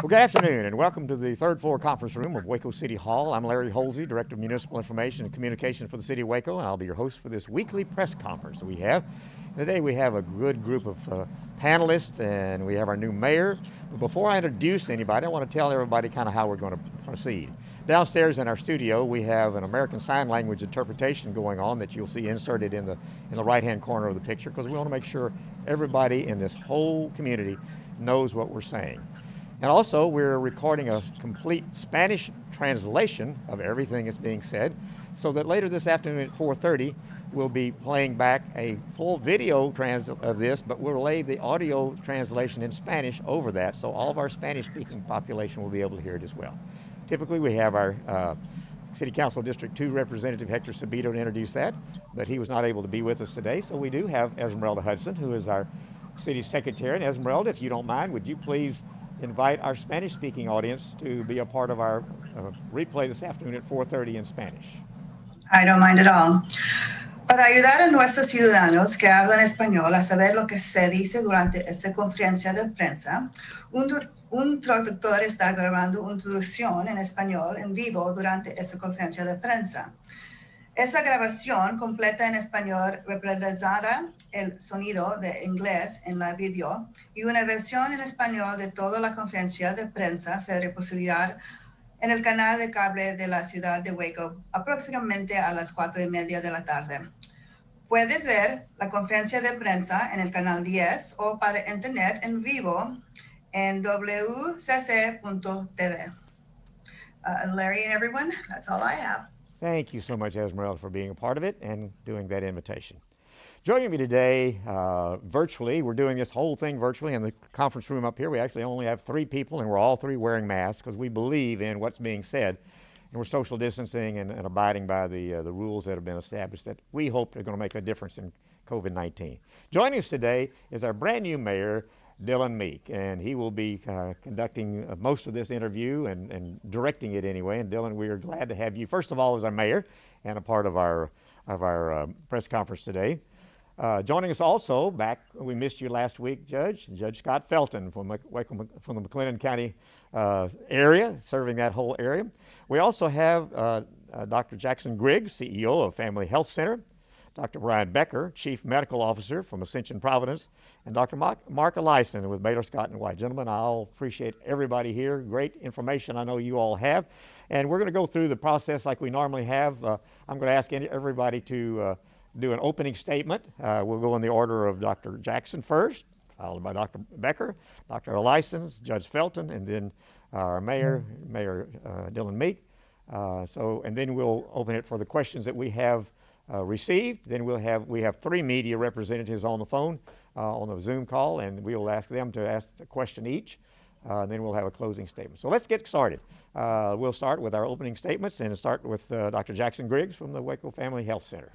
Well, good afternoon and welcome to the third floor conference room of Waco City Hall. I'm Larry Holsey, Director of Municipal Information and Communication for the City of Waco, and I'll be your host for this weekly press conference that we have. Today we have a good group of panelists and we have our new mayor. But before I introduce anybody, I want to tell everybody kind of how we're going to proceed. Downstairs in our studio we have an American Sign Language interpretation going on that you'll see inserted in the right-hand corner of the picture, because we want to make sure everybody in this whole community knows what we're saying. And also, we're recording a complete Spanish translation of everything that's being said, so that later this afternoon at 4:30, we'll be playing back a full video of this, but we'll lay the audio translation in Spanish over that, so all of our Spanish-speaking population will be able to hear it as well. Typically, we have our City Council District 2 Representative Hector Sabito to introduce that, but he was not able to be with us today, so we do have Esmeralda Hudson, who is our City Secretary. And Esmeralda, if you don't mind, would you please invite our Spanish-speaking audience to be a part of our replay this afternoon at 4:30 in Spanish. I don't mind at all. Para ayudar a nuestros ciudadanos que hablan español a saber lo que se dice durante esta conferencia de prensa, un traductor está grabando una traducción en español en vivo durante esta conferencia de prensa. Esa grabación completa en español reemplazará el sonido de inglés en la video, y una versión en español de toda la conferencia de prensa se reproducirá en el canal de cable de la ciudad de Waco aproximadamente a las 4:30 de la tarde. Puedes ver la conferencia de prensa en el canal 10 o para internet en vivo en wcc.tv. Larry and everyone, that's all I have. Thank you so much, Esmeralda, for being a part of it and doing that invitation. Joining me today virtually, we're doing this whole thing virtually in the conference room up here. We actually only have 3 people, and we're all 3 wearing masks because we believe in what's being said. And we're social distancing and abiding by the rules that have been established that we hope are going to make a difference in COVID-19. Joining us today is our brand new mayor, Dylan Meek, and he will be conducting most of this interview and directing it anyway. And Dylan, we are glad to have you, first of all, as our mayor and a part of our press conference today. Joining us also, we missed you last week, Judge Scott Felton from the McLennan County area, serving that whole area. We also have Dr. Jackson Griggs, CEO of Family Health Center, Dr. Brian Becker, Chief Medical Officer from Ascension Providence, and Dr. Mark Eliason with Baylor Scott & White. Gentlemen, I'll appreciate everybody here. Great information I know you all have. And we're going to go through the process like we normally have. I'm going to ask everybody to do an opening statement. We'll go in the order of Dr. Jackson first, followed by Dr. Becker, Dr. Eliason, Judge Felton, and then our Mayor Dylan Meek. And then we'll open it for the questions that we have received. Then we have 3 media representatives on the phone on the Zoom call, and we'll ask them to ask a question each. Then we'll have a closing statement. So let's get started. We'll start with our opening statements and start with Dr. Jackson Griggs from the Waco Family Health Center.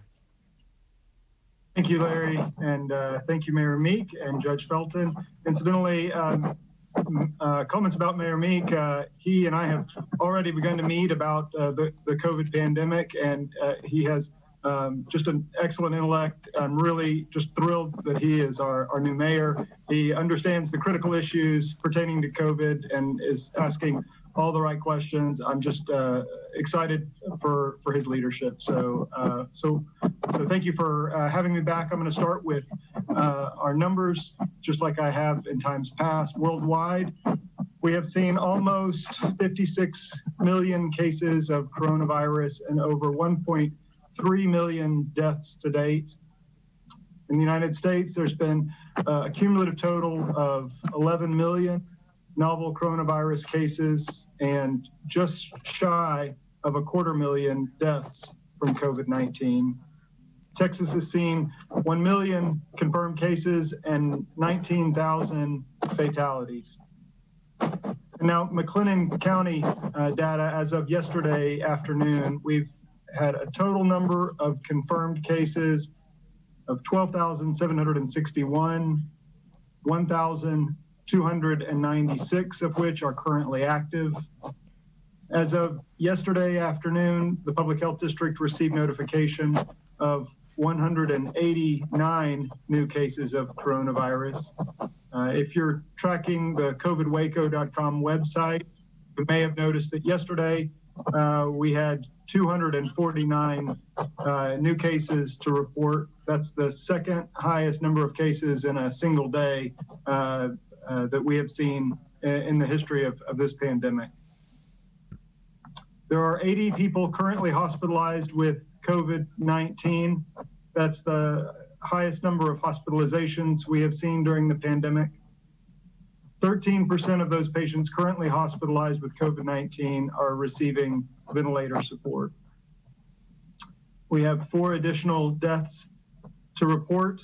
Thank you, Larry, and thank you, Mayor Meek and Judge Felton. Incidentally, comments about Mayor Meek, he and I have already begun to meet about the COVID pandemic, and he has just an excellent intellect. I'm really just thrilled that he is our new mayor. He understands the critical issues pertaining to COVID and is asking all the right questions. I'm just excited for his leadership. So thank you for having me back. I'm going to start with our numbers, just like I have in times past. Worldwide, we have seen almost 56 million cases of coronavirus and over 1.3 million deaths to date. In the United States, there's been a cumulative total of 11 million novel coronavirus cases and just shy of 250,000 deaths from COVID-19. Texas has seen 1 million confirmed cases and 19,000 fatalities. And now, McLennan County data as of yesterday afternoon, we've had a total number of confirmed cases of 12,761, 1,296 of which are currently active. As of yesterday afternoon, the Public Health District received notification of 189 new cases of coronavirus. If you're tracking the COVIDWaco.com website, you may have noticed that yesterday we had 249 new cases to report. That's the second highest number of cases in a single day that we have seen in the history of this pandemic. There are 80 people currently hospitalized with COVID-19. That's the highest number of hospitalizations we have seen during the pandemic. 13% of those patients currently hospitalized with COVID-19 are receiving ventilator support. We have 4 additional deaths to report,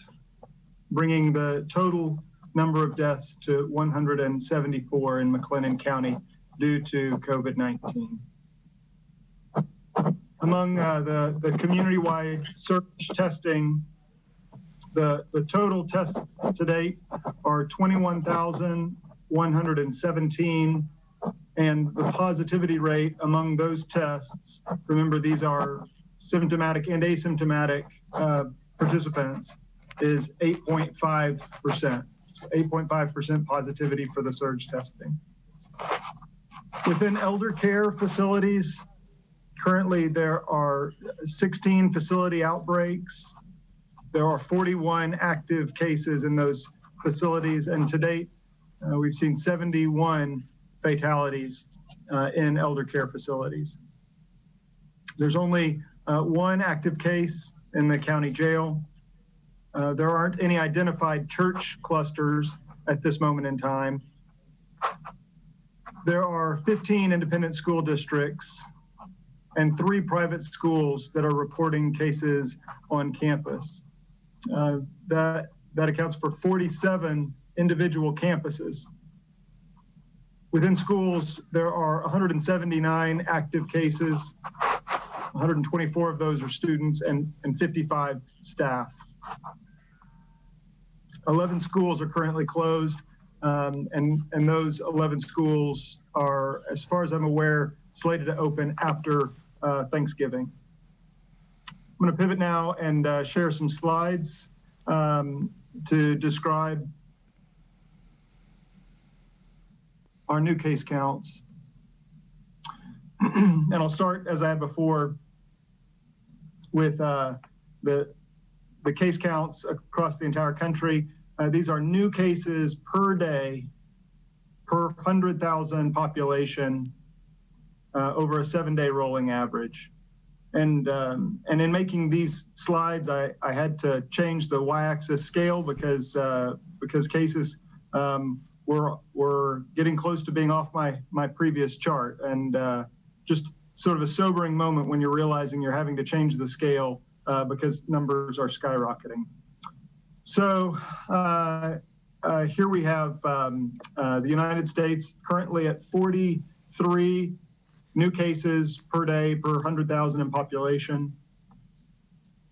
bringing the total number of deaths to 174 in McLennan County due to COVID-19. Among the community-wide surge testing, the total tests to date are 21,117, and the positivity rate among those tests, remember these are symptomatic and asymptomatic participants, is 8.5%. 8.5% positivity for the surge testing. Within elder care facilities, currently there are 16 facility outbreaks. There are 41 active cases in those facilities, and to date, we've seen 71 fatalities in elder care facilities. There's only 1 active case in the county jail. There aren't any identified church clusters at this moment in time. There are 15 independent school districts and 3 private schools that are reporting cases on campus. That accounts for 47 individual campuses. Within schools, there are 179 active cases. 124 of those are students and 55 staff. 11 schools are currently closed, and those 11 schools are, as far as I'm aware, slated to open after Thanksgiving. I'm going to pivot now and share some slides to describe our new case counts. And I'll start, as I had before, with the case counts across the entire country. These are new cases per day per 100,000 population over a 7-day rolling average. And in making these slides, I had to change the y-axis scale because cases were getting close to being off my previous chart, and just sort of a sobering moment when you're realizing you're having to change the scale because numbers are skyrocketing. So here we have the United States currently at 43 new cases per day per 100,000 in population.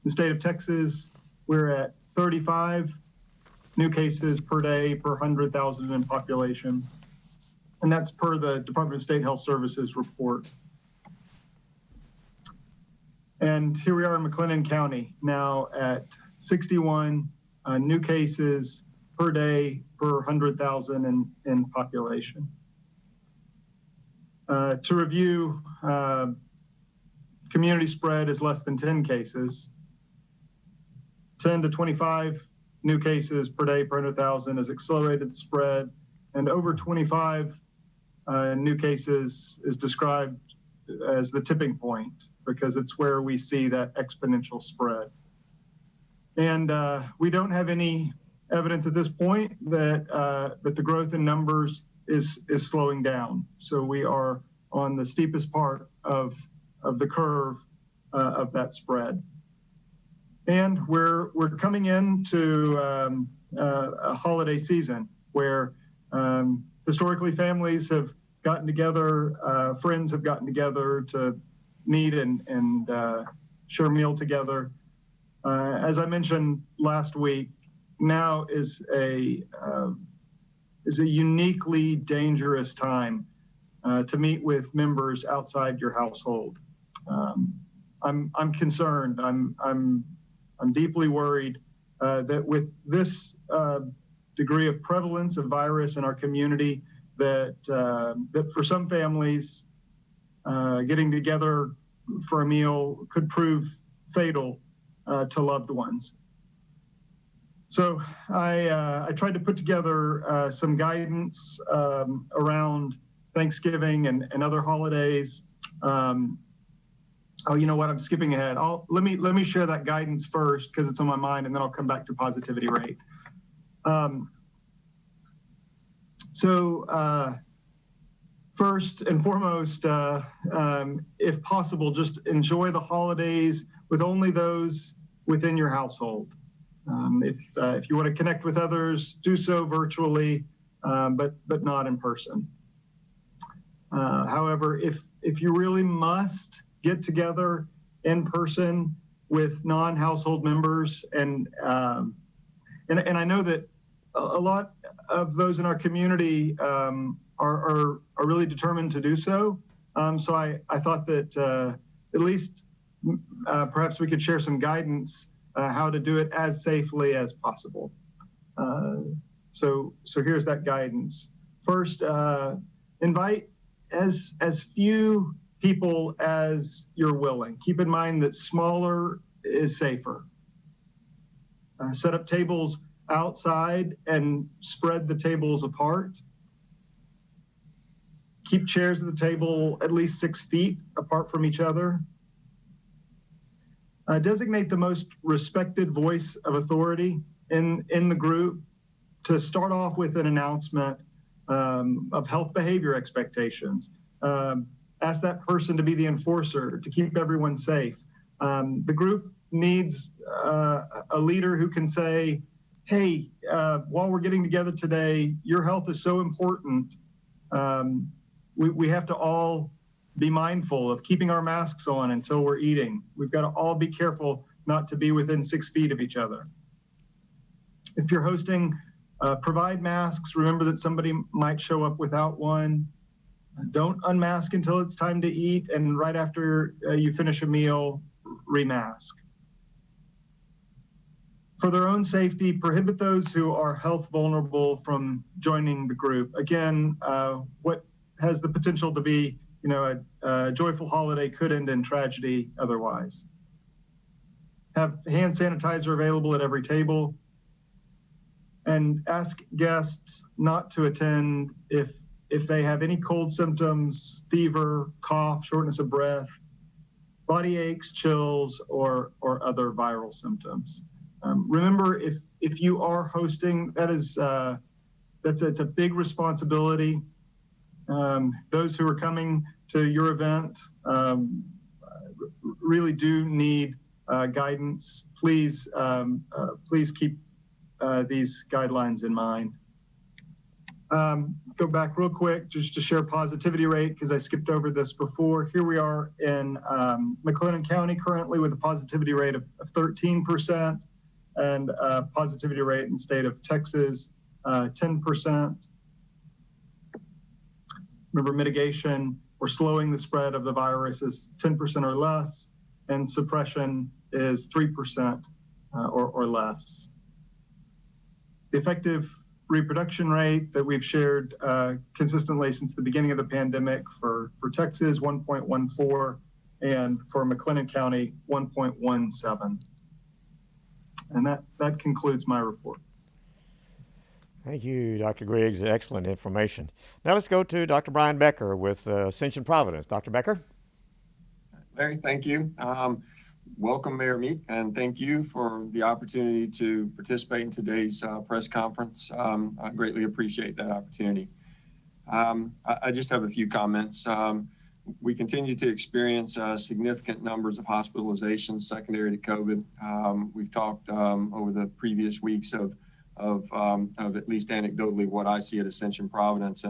The state of Texas, we're at 35 new cases per day per 100,000 in population. And that's per the Department of State Health Services report. And here we are in McLennan County now at 61 new cases per day per 100,000 in population. To review, community spread is less than 10 cases. 10 to 25 new cases per day per 100,000 is accelerated spread, and over 25 new cases is described as the tipping point because it's where we see that exponential spread. And we don't have any evidence at this point that that the growth in numbers is slowing down. So we are on the steepest part of the curve of that spread. And we're coming into a holiday season where historically families have gotten together, friends have gotten together to meet and share a meal together. As I mentioned last week, now is a uniquely dangerous time to meet with members outside your household. I'm concerned. I'm deeply worried that with this degree of prevalence of virus in our community that for some families, getting together for a meal could prove fatal to loved ones. So I tried to put together some guidance around Thanksgiving and other holidays. Oh, you know what? I'm skipping ahead. Let me share that guidance first because it's on my mind, and then I'll come back to positivity rate. First and foremost, if possible, just enjoy the holidays with only those within your household. If you want to connect with others, do so virtually, but not in person. However, if you really must get together in person with non-household members, and I know that a lot of those in our community are really determined to do so. So I thought that at least perhaps we could share some guidance how to do it as safely as possible. So here's that guidance. First, invite as few people as you're willing. Keep in mind that smaller is safer. Set up tables outside and spread the tables apart. Keep chairs at the table at least 6 feet apart from each other. Designate the most respected voice of authority in the group to start off with an announcement of health behavior expectations. Ask that person to be the enforcer, to keep everyone safe. The group needs a leader who can say, hey, while we're getting together today, your health is so important. We have to all be mindful of keeping our masks on until we're eating. We've got to all be careful not to be within 6 feet of each other. If you're hosting, provide masks. Remember that somebody might show up without one. Don't unmask until it's time to eat, and right after you finish a meal, remask. For their own safety, prohibit those who are health vulnerable from joining the group. Again, what has the potential to be, a joyful holiday could end in tragedy otherwise. Have hand sanitizer available at every table, and ask guests not to attend if they have any cold symptoms, fever, cough, shortness of breath, body aches, chills, or other viral symptoms. Remember, if you are hosting, it's a big responsibility. Those who are coming to your event really do need guidance. Please keep these guidelines in mind. Go back real quick just to share positivity rate, because I skipped over this before. Here we are in McLennan County currently with a positivity rate of 13%, and positivity rate in the state of Texas, 10%. Remember, mitigation or slowing the spread of the virus is 10% or less, and suppression is 3% or less. The effective reproduction rate that we've shared consistently since the beginning of the pandemic for Texas, 1.14, and for McLennan County, 1.17. And that concludes my report. Thank you, Dr. Griggs. Excellent information. Now let's go to Dr. Brian Becker with Ascension Providence. Dr. Becker? Larry, thank you. Welcome, Mayor Meek, and thank you for the opportunity to participate in today's press conference. I greatly appreciate that opportunity. I just have a few comments. We continue to experience significant numbers of hospitalizations secondary to COVID. We've talked over the previous weeks of at least anecdotally what I see at Ascension Providence,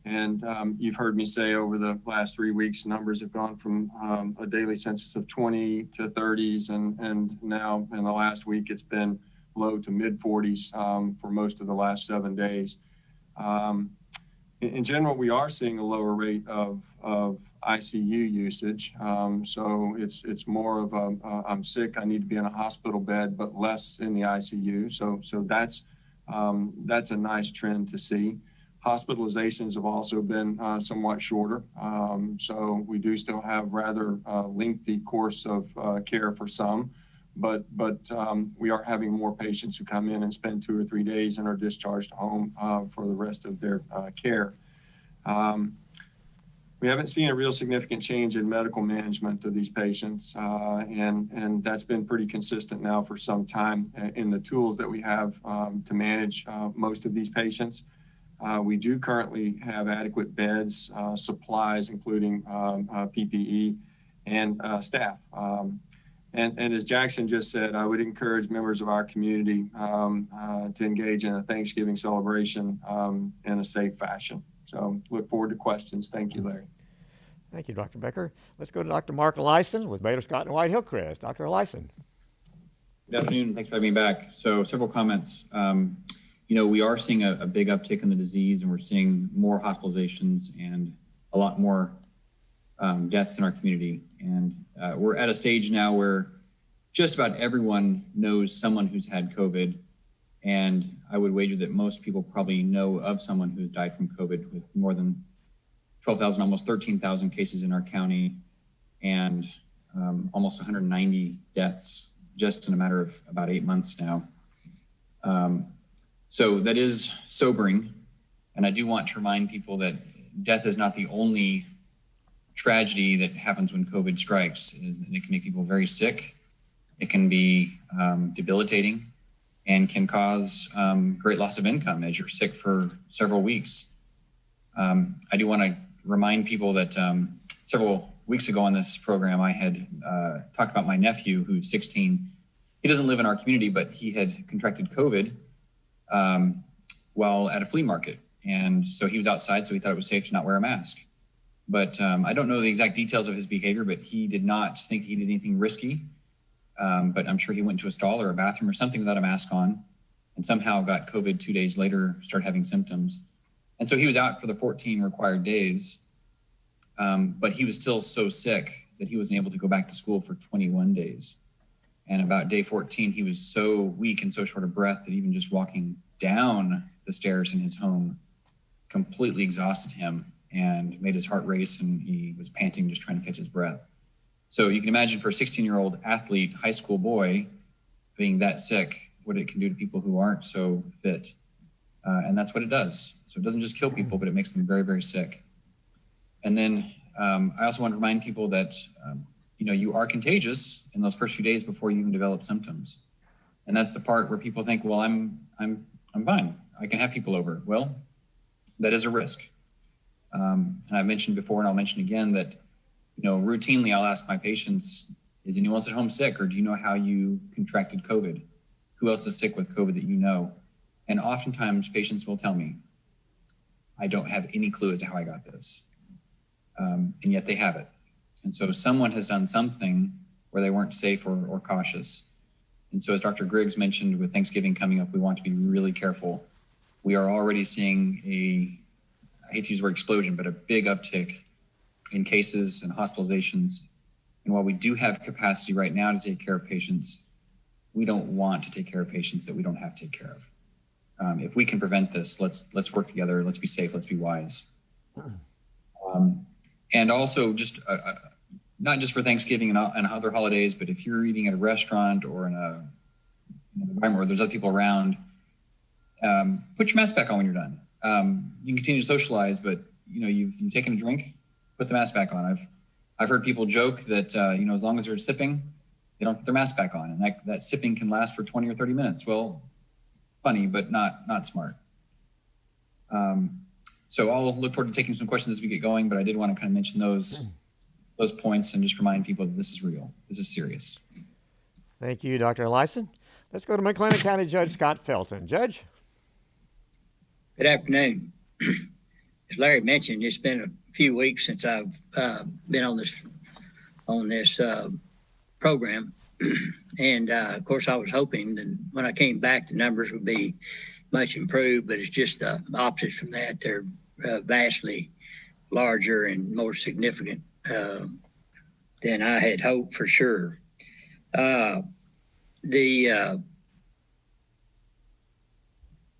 and you've heard me say over the last 3 weeks, numbers have gone from a daily census of 20 to 30s, and now in the last week it's been low to mid 40s for most of the last 7 days. In general, we are seeing a lower rate of ICU usage. So it's more of I'm sick, I need to be in a hospital bed, but less in the ICU. So that's That's a nice trend to see. Hospitalizations have also been somewhat shorter. So we do still have rather lengthy course of care for some, but we are having more patients who come in and spend 2 or 3 days and are discharged home for the rest of their care. We haven't seen a real significant change in medical management of these patients, and that's been pretty consistent now for some time in the tools that we have to manage most of these patients. We do currently have adequate beds, supplies, including PPE, and staff. And as Jackson just said, I would encourage members of our community to engage in a Thanksgiving celebration in a safe fashion. So look forward to questions. Thank you, Larry. Thank you, Dr. Becker. Let's go to Dr. Mark Elyson with Baylor Scott and White Hillcrest. Dr. Elyson. Good afternoon. Thanks for having me back. So several comments. We are seeing a big uptick in the disease, and we're seeing more hospitalizations and a lot more deaths in our community. And we're at a stage now where just about everyone knows someone who's had COVID. And I would wager that most people probably know of someone who's died from COVID, with more than 12,000, almost 13,000 cases in our county, and almost 190 deaths just in a matter of about 8 months now. So that is sobering. And I do want to remind people that death is not the only tragedy that happens when COVID strikes. It can make people very sick. It can be debilitating, and can cause great loss of income as you're sick for several weeks. I do want to remind people that several weeks ago on this program, I had talked about my nephew who's 16. He doesn't live in our community, but he had contracted COVID while at a flea market. And so he was outside, so he thought it was safe to not wear a mask. But I don't know the exact details of his behavior, but he did not think he did anything risky. But I'm sure he went to a stall or a bathroom or something without a mask on, and somehow got COVID 2 days later, started having symptoms. And so he was out for the 14 required days, but he was still so sick that he wasn't able to go back to school for 21 days. And about day 14, he was so weak and so short of breath that even just walking down the stairs in his home completely exhausted him and made his heart race, and he was panting, just trying to catch his breath. So you can imagine for a 16-year-old athlete, high school boy, being that sick, what it can do to people who aren't so fit. And that's what it does. So it doesn't just kill people, but it makes them very, very sick. And then I also want to remind people that, you are contagious in those first few days before you even develop symptoms. And that's the part where people think, well, I'm fine. I can have people over. Well, that is a risk. And I've mentioned before, and I'll mention again, that routinely I'll ask my patients, is anyone else at home sick, or do you know how you contracted COVID? Who else is sick with COVID that you know? And oftentimes patients will tell me, I don't have any clue as to how I got this. And yet they have it. And so someone has done something where they weren't safe or cautious. And so as Dr. Griggs mentioned, with Thanksgiving coming up, we want to be really careful. We are already seeing I hate to use the word explosion, but a big uptick in cases and hospitalizations. And while we do have capacity right now to take care of patients, we don't want to take care of patients that we don't have to take care of. If we can prevent this, let's work together. Let's be safe. Let's be wise. And also, just not just for Thanksgiving and other holidays, but if you're eating at a restaurant or in an environment where there's other people around, put your mask back on when you're done. You can continue to socialize, but you've taken a drink, put the mask back on. I've heard people joke that as long as they're sipping, they don't put their mask back on, and that sipping can last for 20 or 30 minutes. Well, funny, but not smart. So I'll look forward to taking some questions as we get going, but I did want to kind of mention those points and just remind people that this is real. This is serious. Thank you, Dr. Elyson. Let's go to McLennan County Judge Scott Felton. Judge? Good afternoon. As Larry mentioned, it's been a few weeks since I've been on this program. And of course, I was hoping that when I came back, the numbers would be much improved, but it's just the opposite from that. They're vastly larger and more significant than I had hoped, for sure. The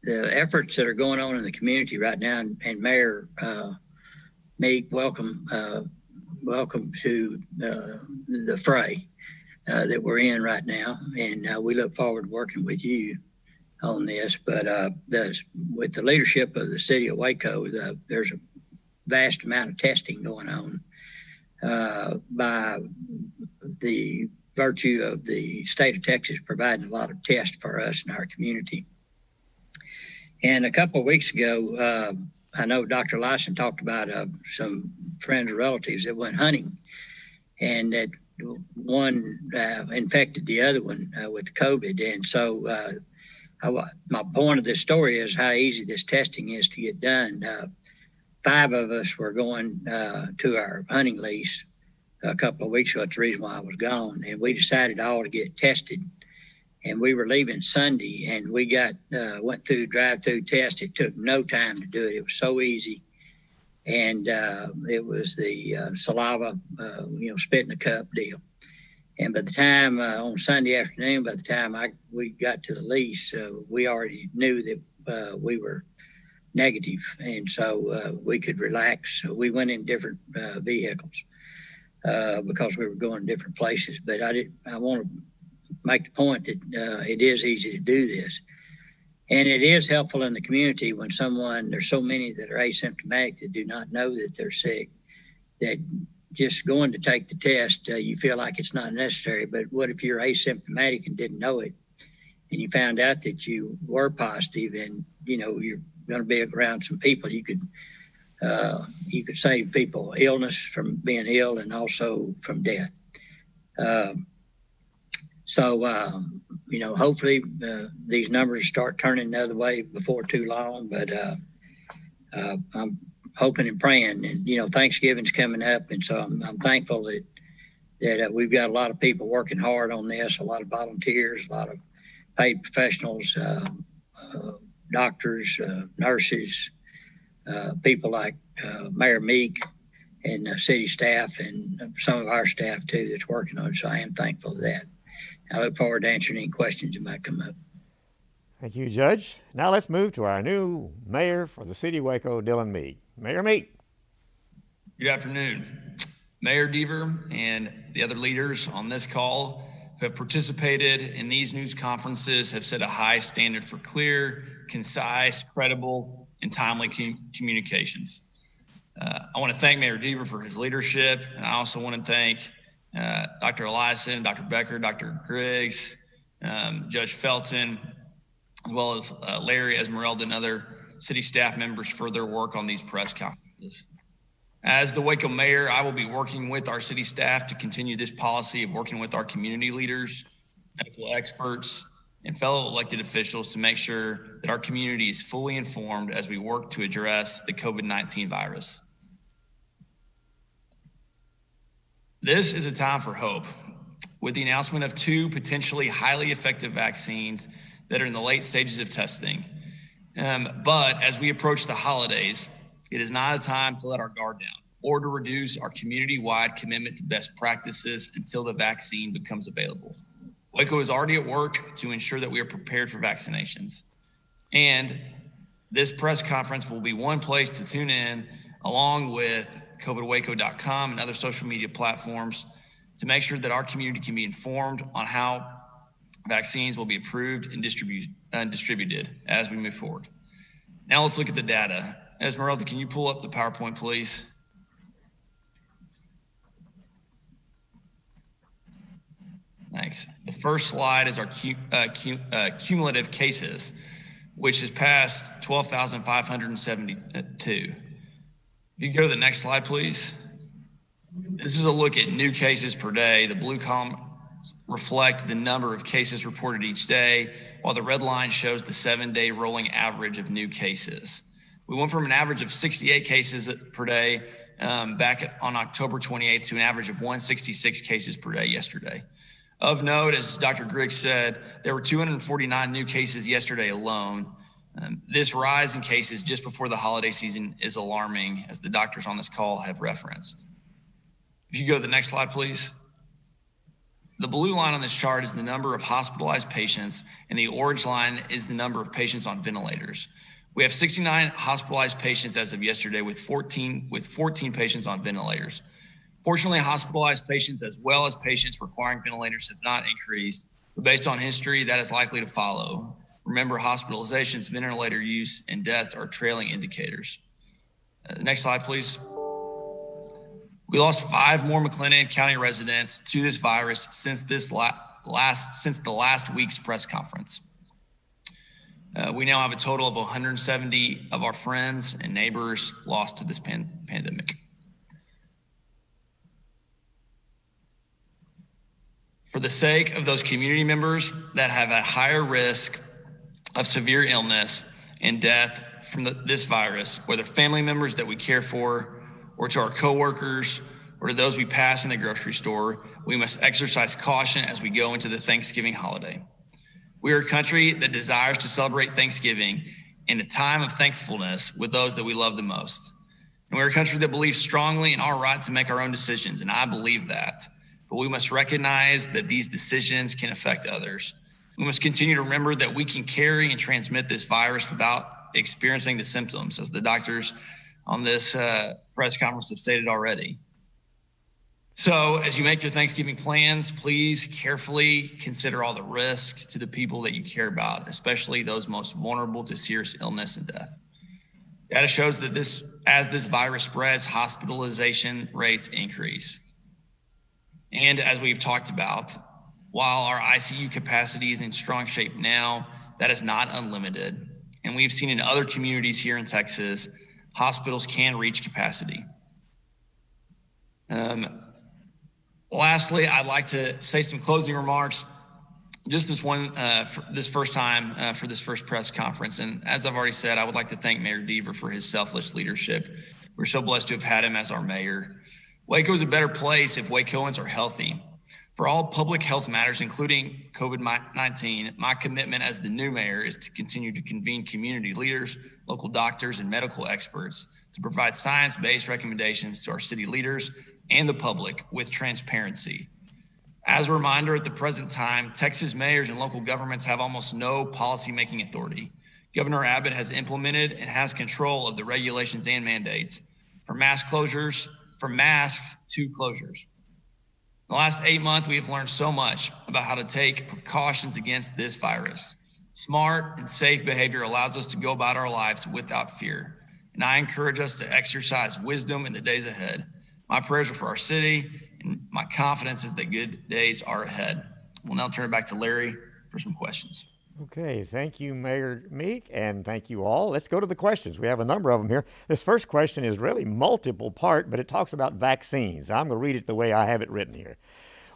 efforts that are going on in the community right now, and Mayor Meek, welcome to the fray that we're in right now, and we look forward to working with you on this. But with the leadership of the city of Waco, there's a vast amount of testing going on by the virtue of the state of Texas providing a lot of tests for us in our community. And a couple of weeks ago, I know Dr. Lyson talked about some friends or relatives that went hunting, and that one infected the other one with COVID. And so my point of this story is how easy this testing is to get done. 5 of us were going to our hunting lease a couple of weeks ago. That's the reason why I was gone. And we decided all to get tested. And we were leaving Sunday, and we went through drive-through test. It took no time to do it. It was so easy. And it was the saliva, spit in a cup deal. And by the time on Sunday afternoon, by the time we got to the lease, we already knew that we were negative. And so we could relax. So we went in different vehicles because we were going different places. But I want to make the point that it is easy to do this. And it is helpful in the community when there's so many that are asymptomatic that do not know that they're sick, that just going to take the test, you feel like it's not necessary. But what if you're asymptomatic and didn't know it, and you found out that you were positive, and you're going to be around some people, you could save people illness from being ill and also from death. Hopefully these numbers start turning the other way before too long. But I'm hoping and praying, and Thanksgiving's coming up, and so I'm thankful that we've got a lot of people working hard on this, a lot of volunteers, a lot of paid professionals, doctors, nurses, people like Mayor Meek and city staff, and some of our staff too that's working on it. So I am thankful for that. I look forward to answering any questions that might come up. Thank you, Judge. Now let's move to our new mayor for the city of Waco, Dylan Meek. Mayor Meek. Good afternoon. Mayor Deaver and the other leaders on this call who have participated in these news conferences have set a high standard for clear, concise, credible, and timely communications. I want to thank Mayor Deaver for his leadership, and I also want to thank Dr. Eliason, Dr. Becker, Dr. Griggs, Judge Felton, as well as Larry, Esmeralda, and other city staff members for their work on these press conferences. As the Waco mayor, I will be working with our city staff to continue this policy of working with our community leaders, medical experts, and fellow elected officials to make sure that our community is fully informed as we work to address the COVID-19 virus. This is a time for hope. With the announcement of 2 potentially highly effective vaccines that are in the late stages of testing. But as we approach the holidays, it is not a time to let our guard down or to reduce our community-wide commitment to best practices until the vaccine becomes available. Waco is already at work to ensure that we are prepared for vaccinations. And this press conference will be one place to tune in, along with COVIDwaco.com and other social media platforms, to make sure that our community can be informed on how vaccines will be approved and distributed as we move forward. Now let's look at the data. Esmeralda, can you pull up the PowerPoint, please? Thanks. The first slide is our cumulative cases, which has passed 12,572. If you go to the next slide, please. This is a look at new cases per day. The blue column reflect the number of cases reported each day, while the red line shows the 7-day rolling average of new cases. We went from an average of 68 cases per day back on October 28th to an average of 166 cases per day yesterday. Of note, as Dr. Griggs said, there were 249 new cases yesterday alone. This rise in cases just before the holiday season is alarming, as the doctors on this call have referenced. If you go to the next slide, please. The blue line on this chart is the number of hospitalized patients, and the orange line is the number of patients on ventilators. We have 69 hospitalized patients as of yesterday, with 14 patients on ventilators. Fortunately, hospitalized patients as well as patients requiring ventilators have not increased, but based on history, that is likely to follow. Remember, hospitalizations, ventilator use, and deaths are trailing indicators. Next slide, please. We lost 5 more McLennan County residents to this virus since the last week's press conference. We now have a total of 170 of our friends and neighbors lost to this pandemic. For the sake of those community members that have a higher risk of severe illness and death from this virus, whether family members that we care for, or to our coworkers, or to those we pass in the grocery store, we must exercise caution as we go into the Thanksgiving holiday. We are a country that desires to celebrate Thanksgiving in a time of thankfulness with those that we love the most. And we're a country that believes strongly in our right to make our own decisions, and I believe that. But we must recognize that these decisions can affect others. We must continue to remember that we can carry and transmit this virus without experiencing the symptoms, as the doctors on this press conference have stated already. So as you make your Thanksgiving plans, please carefully consider all the risk to the people that you care about, especially those most vulnerable to serious illness and death. Data shows that as this virus spreads, hospitalization rates increase. And as we've talked about, while our ICU capacity is in strong shape now, that is not unlimited. And we've seen in other communities here in Texas, hospitals can reach capacity. Lastly, I'd like to say some closing remarks. Just this first time for this first press conference. And as I've already said, I would like to thank Mayor Deaver for his selfless leadership. We're so blessed to have had him as our mayor. Waco is a better place if Wacoans are healthy. For all public health matters, including COVID-19, my commitment as the new mayor is to continue to convene community leaders, local doctors, and medical experts to provide science-based recommendations to our city leaders and the public with transparency. As a reminder, at the present time, Texas mayors and local governments have almost no policymaking authority. Governor Abbott has implemented and has control of the regulations and mandates, from masks to closures. In the last 8 months, we have learned so much about how to take precautions against this virus. Smart and safe behavior allows us to go about our lives without fear. And I encourage us to exercise wisdom in the days ahead. My prayers are for our city, and my confidence is that good days are ahead. We'll now turn it back to Larry for some questions. Okay, thank you, Mayor Meek, and thank you all. Let's go to the questions. We have a number of them here. This first question is really multiple part, but it talks about vaccines. I'm going to read it the way I have it written here.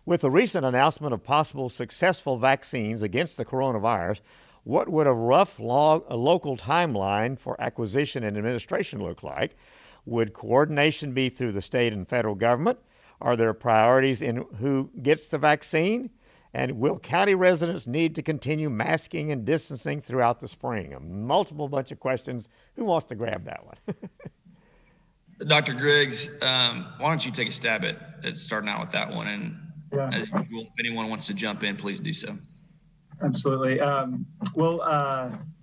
With the recent announcement of possible successful vaccines against the coronavirus, what would a rough local timeline for acquisition and administration look like? Would coordination be through the state and federal government? Are there priorities in who gets the vaccine? And will county residents need to continue masking and distancing throughout the spring? A multiple bunch of questions. Who wants to grab that one? Dr. Griggs, why don't you take a stab at starting out with that one? And as usual, if anyone wants to jump in, please do so. Absolutely.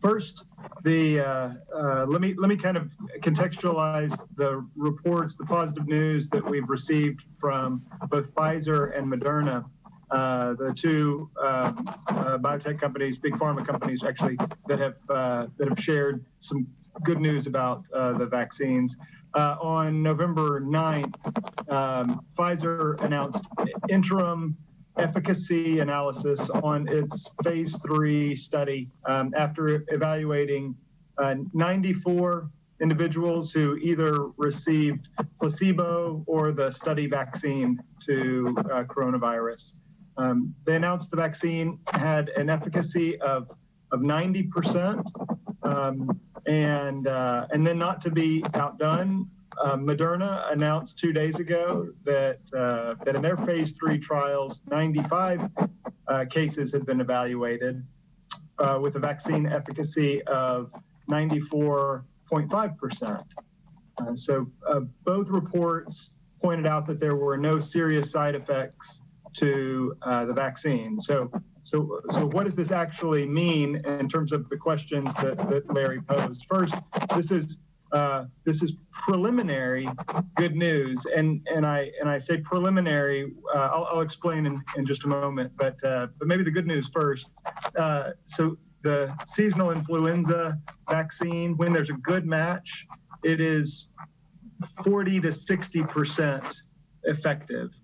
First, let me kind of contextualize the reports, the positive news that we've received from both Pfizer and Moderna. The two biotech companies, big pharma companies, actually that have shared some good news about the vaccines. On November 9th, Pfizer announced interim efficacy analysis on its phase 3 study after evaluating 94 individuals who either received placebo or the study vaccine to coronavirus. They announced the vaccine had an efficacy of 90%, and then, not to be outdone, Moderna announced 2 days ago that in their phase 3 trials, 95 cases had been evaluated with a vaccine efficacy of 94.5%. So both reports pointed out that there were no serious side effects to the vaccine. So what does this actually mean in terms of the questions that Larry posed? First, this is preliminary good news, and I say preliminary. I'll explain in just a moment, but maybe the good news first. So the seasonal influenza vaccine, when there's a good match, it is 40 to 60% effective.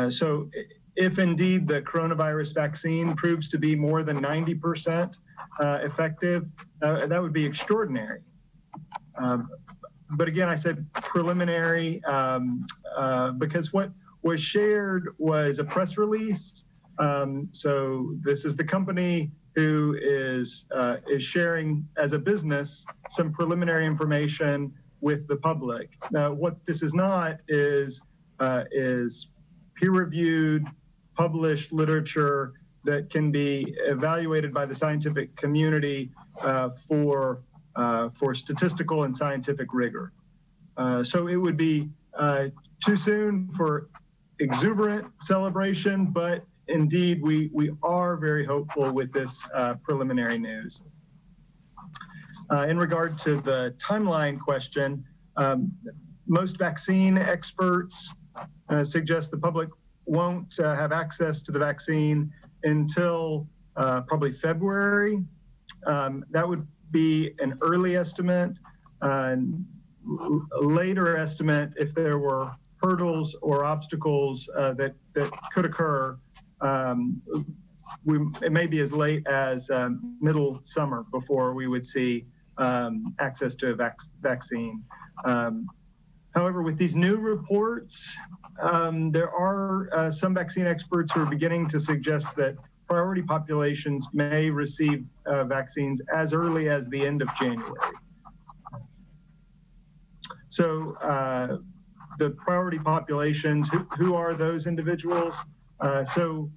So if indeed the coronavirus vaccine proves to be more than 90% effective, that would be extraordinary. But again, I said preliminary because what was shared was a press release. So this is the company who is sharing as a business some preliminary information with the public. What this is not is peer-reviewed, published literature that can be evaluated by the scientific community for statistical and scientific rigor. So it would be too soon for exuberant celebration, but indeed we are very hopeful with this preliminary news. In regard to the timeline question, most vaccine experts suggest the public won't have access to the vaccine until probably February. That would be an early estimate. A later estimate, if there were hurdles or obstacles that could occur, it may be as late as middle summer before we would see access to a vaccine. However, with these new reports, there are some vaccine experts who are beginning to suggest that priority populations may receive vaccines as early as the end of January. So the priority populations, who are those individuals? So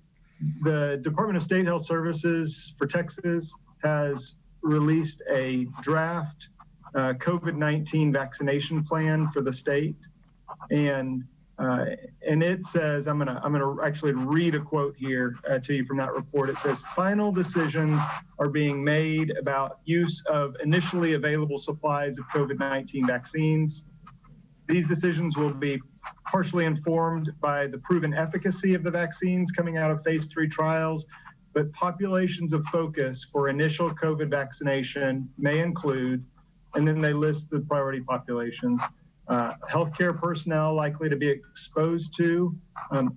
the Department of State Health Services for Texas has released a draft COVID-19 vaccination plan for the state, and it says, I'm gonna actually read a quote here to you from that report. It says, final decisions are being made about use of initially available supplies of COVID-19 vaccines. These decisions will be partially informed by the proven efficacy of the vaccines coming out of phase 3 trials, but populations of focus for initial COVID vaccination may include, and then they list the priority populations, healthcare personnel likely to be exposed to,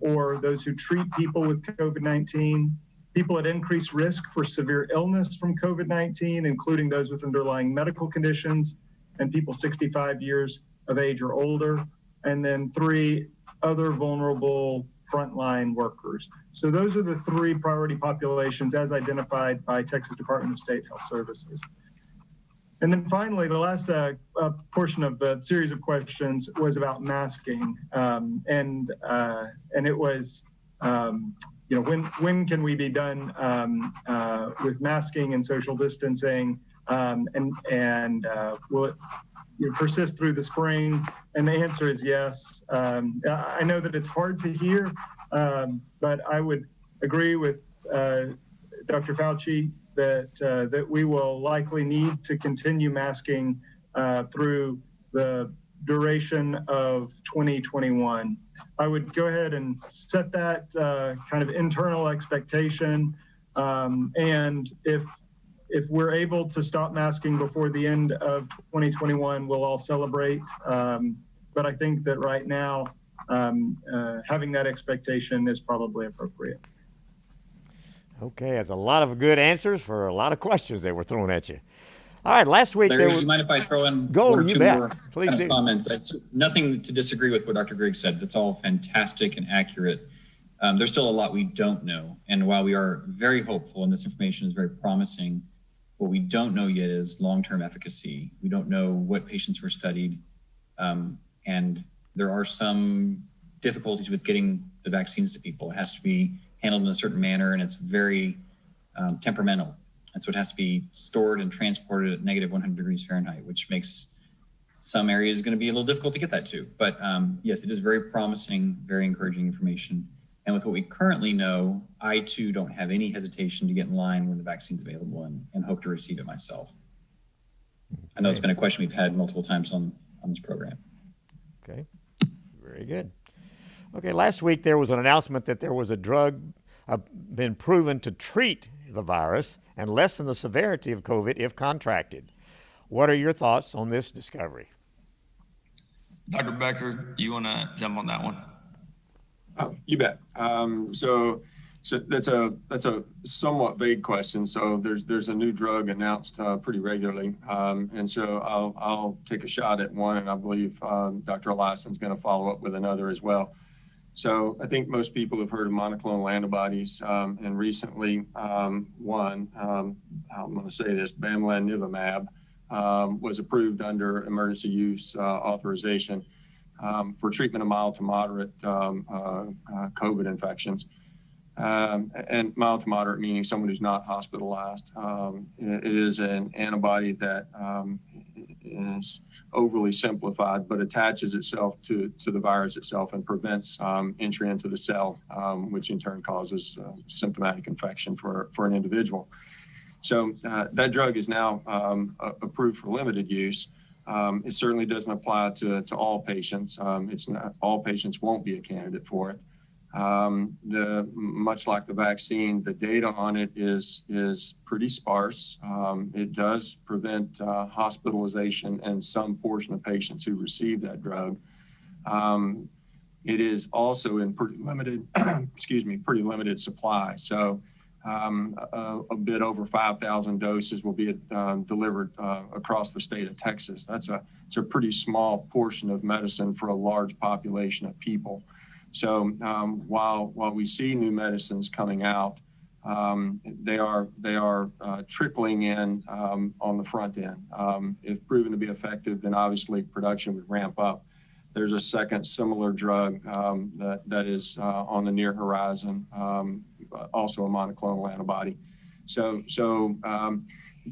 or those who treat people with COVID-19, people at increased risk for severe illness from COVID-19, including those with underlying medical conditions, and people 65 years of age or older, and then 3 other vulnerable frontline workers. So those are the 3 priority populations as identified by Texas Department of State Health Services. And then finally, the last portion of the series of questions was about masking, and it was, when can we be done with masking and social distancing, and will it persist through the spring? And the answer is yes. I know that it's hard to hear, but I would agree with Dr. Fauci that we will likely need to continue masking through the duration of 2021. I would go ahead and set that kind of internal expectation, and if we're able to stop masking before the end of 2021, we'll all celebrate. But I think that right now, having that expectation is probably appropriate. Okay, that's a lot of good answers for a lot of questions that were thrown at you. All right, last week Larry, do you mind if I throw in one or two more comments? It's nothing to disagree with what Dr. Griggs said. That's all fantastic and accurate. There's still a lot we don't know. And while we are very hopeful and this information is very promising, what we don't know yet is long-term efficacy. We don't know what patients were studied. And there are some difficulties with getting the vaccines to people. It has to be handled in a certain manner, and it's very temperamental. And so it has to be stored and transported at negative 100 degrees Fahrenheit, which makes some areas going to be a little difficult to get that to. But yes, it is very promising, very encouraging information. And with what we currently know, I too don't have any hesitation to get in line when the vaccine's available and hope to receive it myself. I know it's been a question we've had multiple times on this program. Okay, very good. Okay, last week there was an announcement that there was a drug been proven to treat the virus and lessen the severity of COVID if contracted. What are your thoughts on this discovery? Dr. Becker, you want to jump on that one? Oh, you bet. So that's a somewhat vague question. So there's a new drug announced pretty regularly, and so I'll take a shot at one, and I believe Dr. Eliason's going to follow up with another as well. So I think most people have heard of monoclonal antibodies, and recently one, I'm going to say this, bamlanivimab, was approved under emergency use authorization for treatment of mild to moderate COVID infections. And mild to moderate meaning someone who's not hospitalized. It is an antibody that is overly simplified, but attaches itself to the virus itself and prevents entry into the cell, which in turn causes symptomatic infection for an individual. So that drug is now approved for limited use. It certainly doesn't apply to all patients. It's not, all patients won't be a candidate for it. Much like the vaccine, the data on it is pretty sparse. It does prevent hospitalization in some portion of patients who receive that drug. It is also in pretty limited, pretty limited supply. So a bit over 5,000 doses will be delivered across the state of Texas. It's a pretty small portion of medicine for a large population of people. So while we see new medicines coming out, they are trickling in on the front end. If proven to be effective, then obviously production would ramp up. There's a second similar drug that is on the near horizon, also a monoclonal antibody. So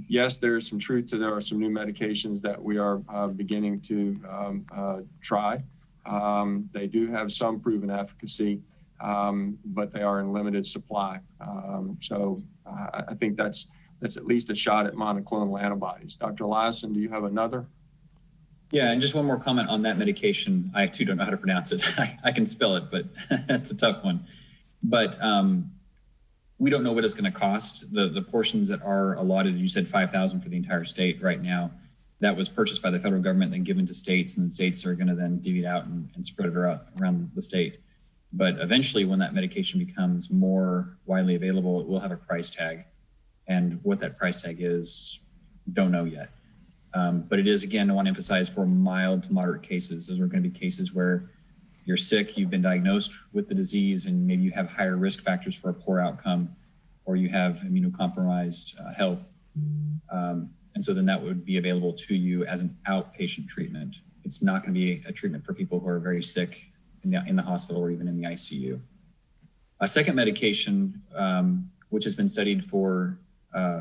yes, there is some truth to there are some new medications that we are beginning to try. They do have some proven efficacy, but they are in limited supply. So I think that's at least a shot at monoclonal antibodies. Dr. Eliason, do you have another? Yeah, and just one more comment on that medication. I too don't know how to pronounce it. I can spell it, but it's a tough one. But we don't know what it's going to cost. The portions that are allotted, you said 5,000 for the entire state right now. That was purchased by the federal government and then given to states, and the states are going to then divvy it out and spread it around the state. But eventually, when that medication becomes more widely available, it will have a price tag. And what that price tag is, don't know yet. But it is, again, I want to emphasize for mild to moderate cases. Those are going to be cases where you're sick, you've been diagnosed with the disease, and maybe you have higher risk factors for a poor outcome, or you have immunocompromised health. And so then that would be available to you as an outpatient treatment. It's not going to be a treatment for people who are very sick in the hospital or even in the ICU. A second medication, which has been studied for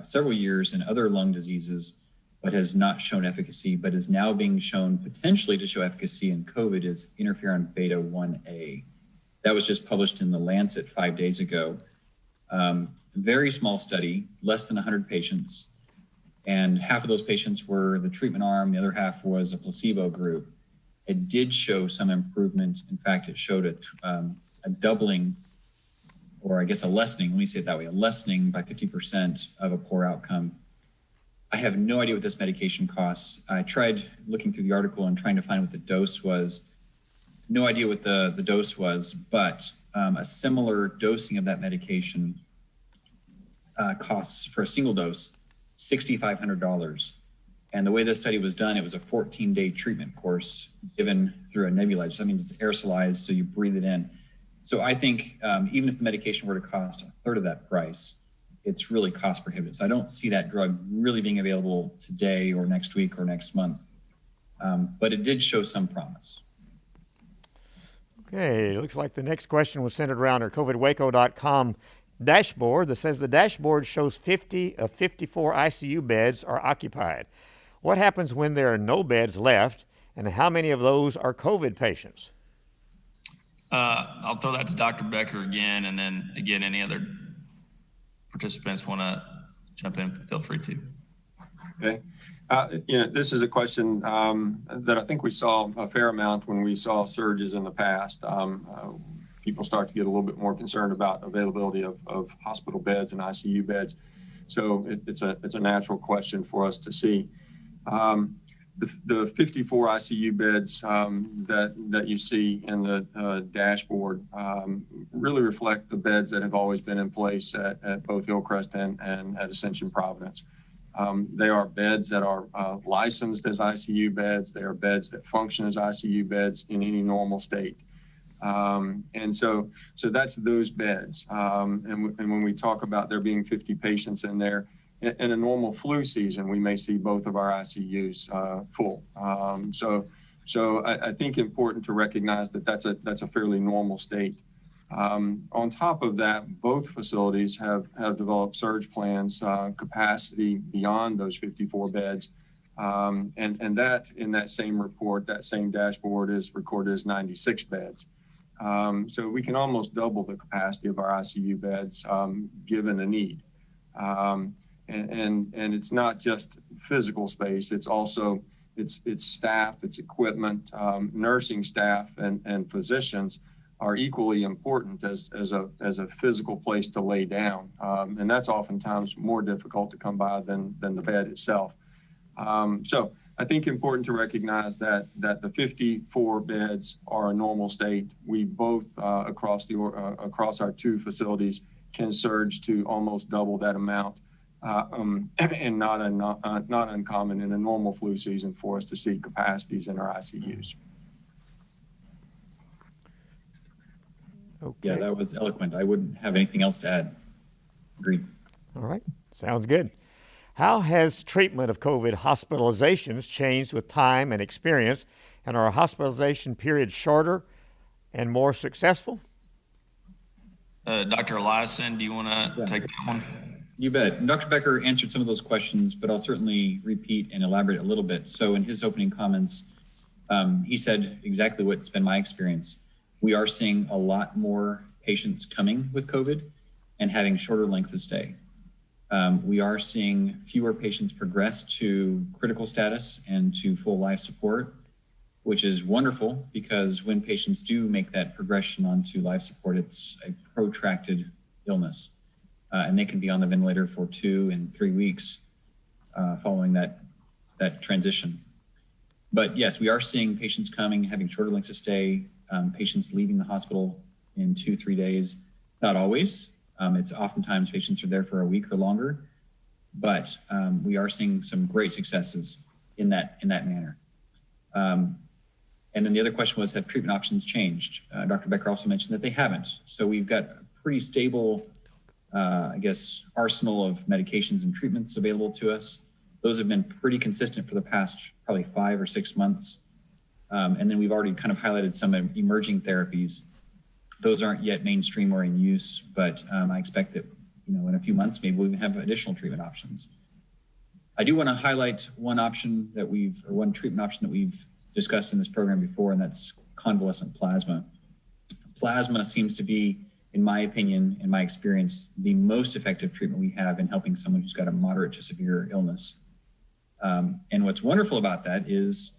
several years in other lung diseases, but has not shown efficacy, but is now being shown potentially to show efficacy in COVID, is interferon beta 1A. That was just published in The Lancet 5 days ago. Very small study, less than 100 patients. And half of those patients were the treatment arm, the other half was a placebo group. It did show some improvement. In fact, it showed a doubling, or I guess a lessening, let me say it that way, a lessening by 50% of a poor outcome. I have no idea what this medication costs. I tried looking through the article and trying to find what the dose was. No idea what the dose was, but a similar dosing of that medication costs for a single dose $6,500. And the way this study was done, it was a 14-day treatment course given through a nebulizer. So that means it's aerosolized, so you breathe it in. So I think even if the medication were to cost a third of that price, it's really cost prohibitive. So I don't see that drug really being available today or next week or next month. But it did show some promise. Okay, looks like the next question was centered around our COVIDWaco.com dashboard that says the dashboard shows 50 of 54 ICU beds are occupied. What happens when there are no beds left, and how many of those are COVID patients? I'll throw that to Dr. Becker again, and then again, any other participants want to jump in, feel free to. Okay. This is a question that I think we saw a fair amount when we saw surges in the past. People start to get a little bit more concerned about availability of hospital beds and ICU beds. So it's a natural question for us to see. The 54 ICU beds that you see in the dashboard really reflect the beds that have always been in place at both Hillcrest and at Ascension Providence. They are beds that are licensed as ICU beds. They are beds that function as ICU beds in any normal state. And so that's those beds. And when we talk about there being 50 patients in there, in a normal flu season, we may see both of our ICUs full. So I think important to recognize that that's a fairly normal state. On top of that, both facilities have developed surge plans, capacity beyond those 54 beds. And that in that same report, that same dashboard is recorded as 96 beds. So we can almost double the capacity of our ICU beds given a need. And it's not just physical space, it's also it's staff, it's equipment, nursing staff and physicians are equally important as a physical place to lay down. And that's oftentimes more difficult to come by than the bed itself. So I think important to recognize that the 54 beds are a normal state. We both across our two facilities can surge to almost double that amount. And not uncommon in a normal flu season for us to see capacities in our ICUs. Okay. Yeah, that was eloquent. I wouldn't have anything else to add. Agreed. All right. Sounds good. How has treatment of COVID hospitalizations changed with time and experience? And are hospitalization periods shorter and more successful? Dr. Eliason, do you want to take that one? You bet. And Dr. Becker answered some of those questions, but I'll certainly repeat and elaborate a little bit. So in his opening comments, he said exactly what's been my experience. We are seeing a lot more patients coming with COVID and having shorter length of stay. We are seeing fewer patients progress to critical status and to full life support, which is wonderful because when patients do make that progression onto life support, it's a protracted illness. And they can be on the ventilator for 2 and 3 weeks following that transition. But yes, we are seeing patients coming, having shorter lengths of stay, patients leaving the hospital in 2-3 days. Not always. It's oftentimes patients are there for a week or longer, but we are seeing some great successes in that manner. And then the other question was, have treatment options changed? Dr. Becker also mentioned that they haven't. So we've got a pretty stable arsenal of medications and treatments available to us. Those have been pretty consistent for the past probably 5 or 6 months. And then we've already kind of highlighted some emerging therapies. Those aren't yet mainstream or in use, but I expect that, in a few months, maybe we'll even have additional treatment options. I do want to highlight one treatment option that we've discussed in this program before, and that's convalescent plasma. Plasma seems to be, in my opinion, in my experience, the most effective treatment we have in helping someone who's got a moderate to severe illness. And what's wonderful about that is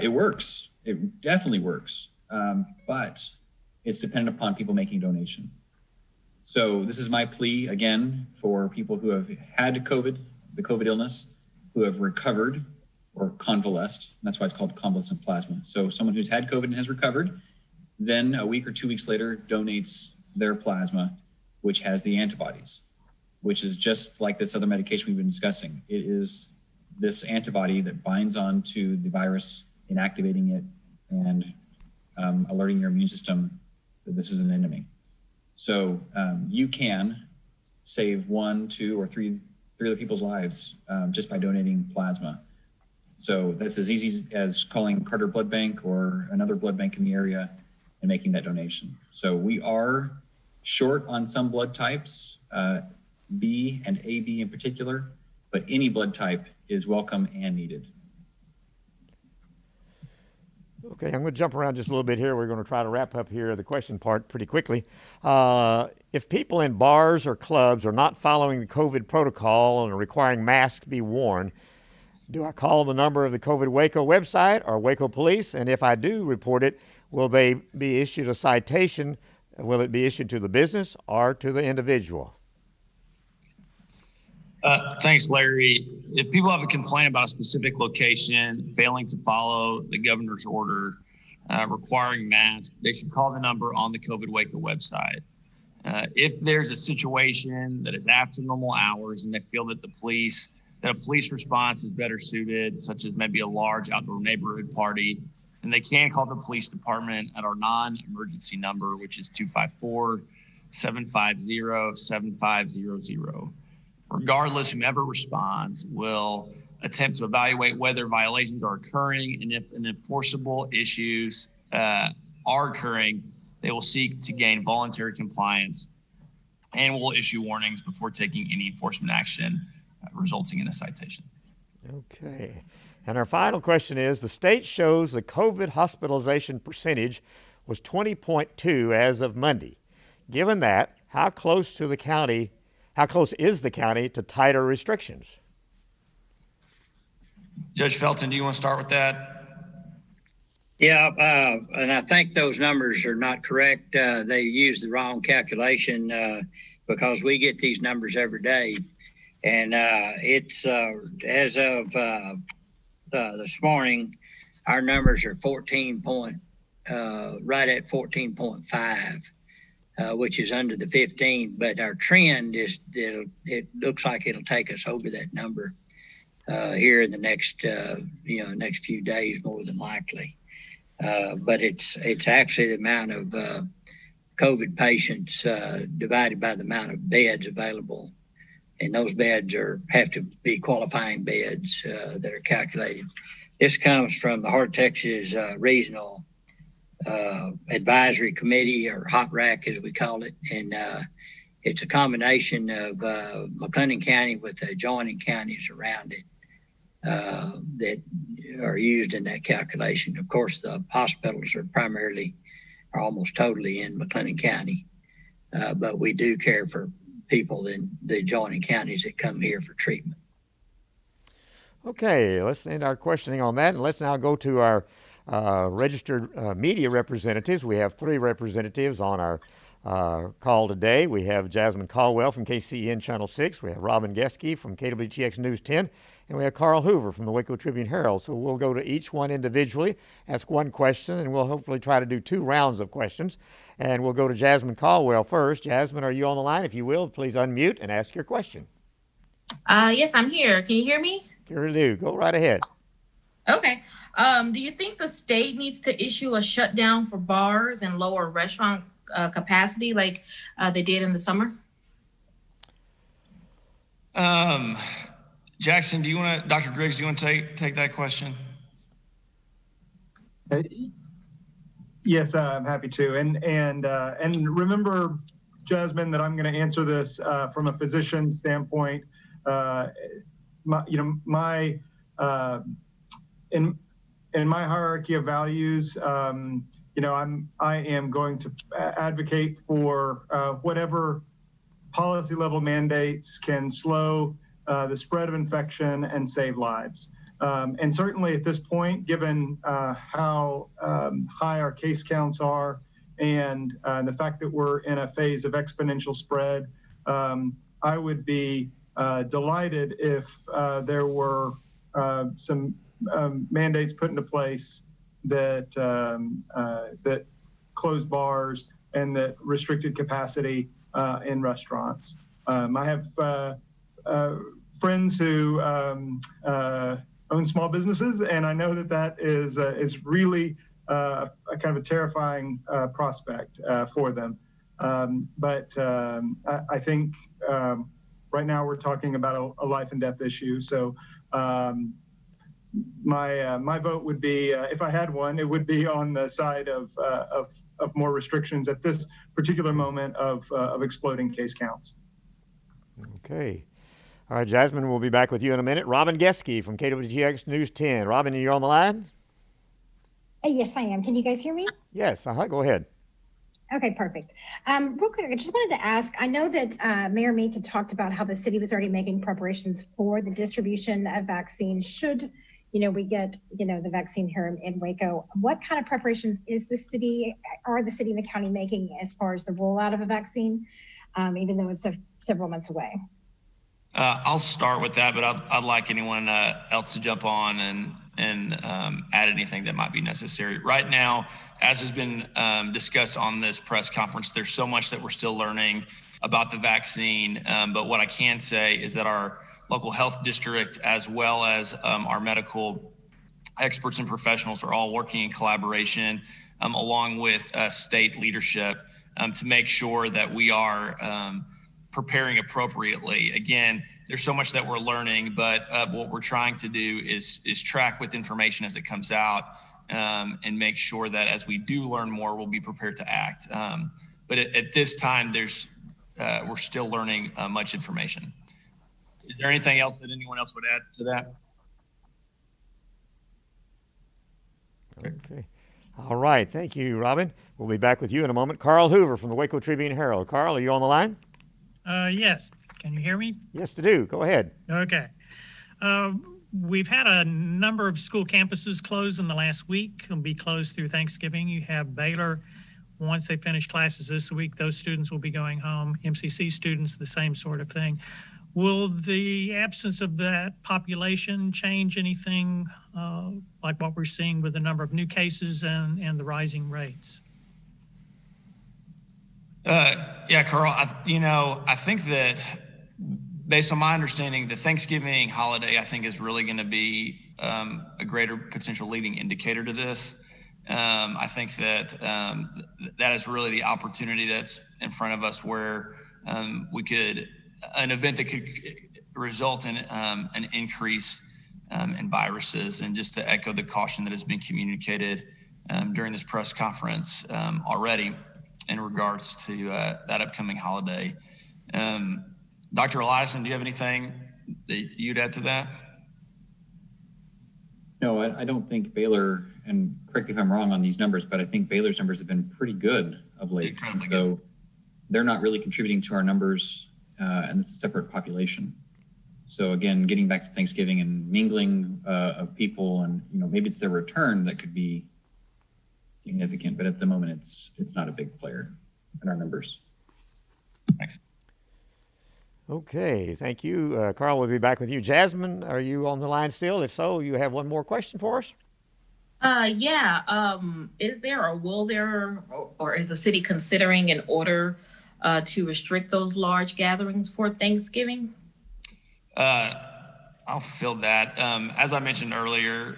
it works. It definitely works, but it's dependent upon people making a donation. So this is my plea, again, for people who have had the COVID illness, who have recovered or convalesced. That's why it's called convalescent plasma. So someone who's had COVID and has recovered, then a week or 2 weeks later donates their plasma, which has the antibodies, which is just like this other medication we've been discussing. It is this antibody that binds onto the virus, inactivating it and alerting your immune system that this is an enemy. So you can save 1, 2, or 3 other people's lives just by donating plasma. So that's as easy as calling Carter Blood Bank or another blood bank in the area and making that donation. So we are short on some blood types, B and AB in particular, but any blood type is welcome and needed. Okay, I'm going to jump around just a little bit here. We're going to try to wrap up here the question part pretty quickly. If people in bars or clubs are not following the COVID protocol and are requiring masks be worn, do I call the number of the COVID Waco website or Waco Police? And if I do report it, will they be issued a citation? Will it be issued to the business or to the individual? Thanks, Larry. If people have a complaint about a specific location failing to follow the governor's order requiring masks, they should call the number on the COVID Waco website. If there's a situation that is after normal hours and they feel that a police response is better suited, such as maybe a large outdoor neighborhood party, then they can call the police department at our non-emergency number, which is 254-750-7500. Regardless, whomever responds will attempt to evaluate whether violations are occurring, and if an enforceable issues are occurring, they will seek to gain voluntary compliance and will issue warnings before taking any enforcement action resulting in a citation. Okay. And our final question is, the state shows the COVID hospitalization percentage was 20.2 as of Monday. Given that, how close is the county to tighter restrictions? Judge Felton, do you want to start with that? Yeah, and I think those numbers are not correct. They use the wrong calculation because we get these numbers every day. And it's as of this morning, our numbers are right at 14.5. Which is under the 15, but our trend is it looks like it'll take us over that number here in the next next few days, more than likely. But it's actually the amount of COVID patients divided by the amount of beds available, and those beds have to be qualifying beds that are calculated. This comes from the Heart of Texas Regional Advisory Committee, or Hot Rack as we call it, and it's a combination of McLennan County with the adjoining counties around it that are used in that calculation. Of course, the hospitals are almost totally in McLennan County, but we do care for people in the adjoining counties that come here for treatment. Okay, let's end our questioning on that, and let's now go to our registered media representatives. We have 3 representatives on our call today. We have Jasmine Caldwell from KCEN Channel 6. We have Robin Geske from KWTX News 10. And we have Carl Hoover from the Waco Tribune-Herald. So we'll go to each one individually, ask one question, and we'll hopefully try to do 2 rounds of questions. And we'll go to Jasmine Caldwell first. Jasmine, are you on the line? If you will, please unmute and ask your question. Yes, I'm here. Can you hear me? Sure do. Go right ahead. Okay. Do you think the state needs to issue a shutdown for bars and lower restaurant capacity like they did in the summer? Jackson, Dr. Griggs, do you want to take that question? Yes, I'm happy to. And remember, Jasmine, that I'm going to answer this from a physician standpoint. In my hierarchy of values, I am going to advocate for whatever policy level mandates can slow the spread of infection and save lives. And certainly at this point, given how high our case counts are and the fact that we're in a phase of exponential spread, I would be delighted if there were some mandates put into place that that closed bars and that restricted capacity in restaurants. I have friends who own small businesses, and I know that is really a kind of a terrifying prospect for them. But I think right now we're talking about a life and death issue. So my vote would be, if I had one, it would be on the side of more restrictions at this particular moment of exploding case counts. Okay. All right, Jasmine, we'll be back with you in a minute. Robin Geske from KWTX News 10. Robin, are you on the line? Yes, I am. Can you guys hear me? Yes, go ahead. Okay, perfect. Real quick, I just wanted to ask, I know that Mayor Meek had talked about how the city was already making preparations for the distribution of vaccines should, we get, the vaccine here in Waco. What kind of preparations are the city and the county making as far as the rollout of a vaccine, even though it's several months away? I'll start with that, but I'd like anyone else to jump on and add anything that might be necessary. Right now, as has been discussed on this press conference, there's so much that we're still learning about the vaccine. But what I can say is that our local health district, as well as our medical experts and professionals, are all working in collaboration along with state leadership to make sure that we are preparing appropriately. Again, there's so much that we're learning, but what we're trying to do is track with information as it comes out and make sure that as we do learn more, we'll be prepared to act. But at this time, we're still learning much information. Is there anything else that anyone else would add to that? Okay. All right. Thank you, Robin. We'll be back with you in a moment. Carl Hoover from the Waco Tribune-Herald. Carl, are you on the line? Yes. Can you hear me? Yes, I do. Go ahead. Okay. We've had a number of school campuses close in the last week. It'll be closed through Thanksgiving. You have Baylor. Once they finish classes this week, those students will be going home. MCC students, the same sort of thing. Will the absence of that population change anything like what we're seeing with the number of new cases and the rising rates? Yeah, Carl, I think that based on my understanding, the Thanksgiving holiday, I think, is really going to be a greater potential leading indicator to this. I think that that is really the opportunity that's in front of us where an event that could result in an increase in viruses. And just to echo the caution that has been communicated during this press conference already in regards to that upcoming holiday. Dr. Eliason, do you have anything that you'd add to that? No, I don't think Baylor, and correct me if I'm wrong on these numbers, but I think Baylor's numbers have been pretty good of late. Incredibly so good. They're not really contributing to our numbers, and it's a separate population. So again, getting back to Thanksgiving and mingling of people, and maybe it's their return that could be significant, but at the moment it's not a big player in our numbers. Thanks. Okay, thank you. Carl, we'll be back with you. Jasmine, are you on the line still? If so, you have one more question for us? Yeah. Is there or will there or is the city considering an order to restrict those large gatherings for Thanksgiving? I'll fill that. As I mentioned earlier,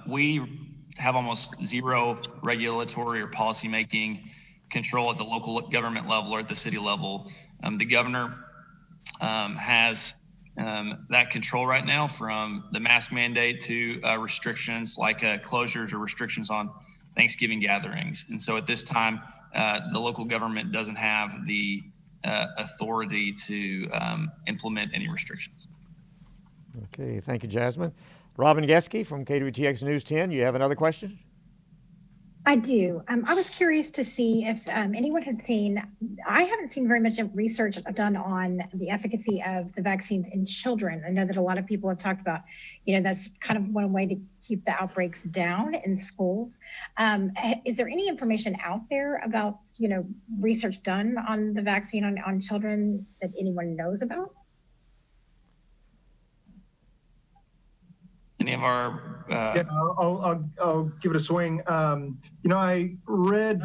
we have almost zero regulatory or policymaking control at the local government level or at the city level. The governor has that control right now, from the mask mandate to restrictions like closures or restrictions on Thanksgiving gatherings. And so at this time, the local government doesn't have the authority to implement any restrictions. Okay, thank you, Jasmine. Robin Geske from KWTX News 10, you have another question? I do. I was curious to see if anyone had seen, I haven't seen very much research done on the efficacy of the vaccines in children. I know that a lot of people have talked about, that's kind of one way to keep the outbreaks down in schools. Is there any information out there about, research done on the vaccine on children that anyone knows about? Any of our Yeah, I'll give it a swing. I read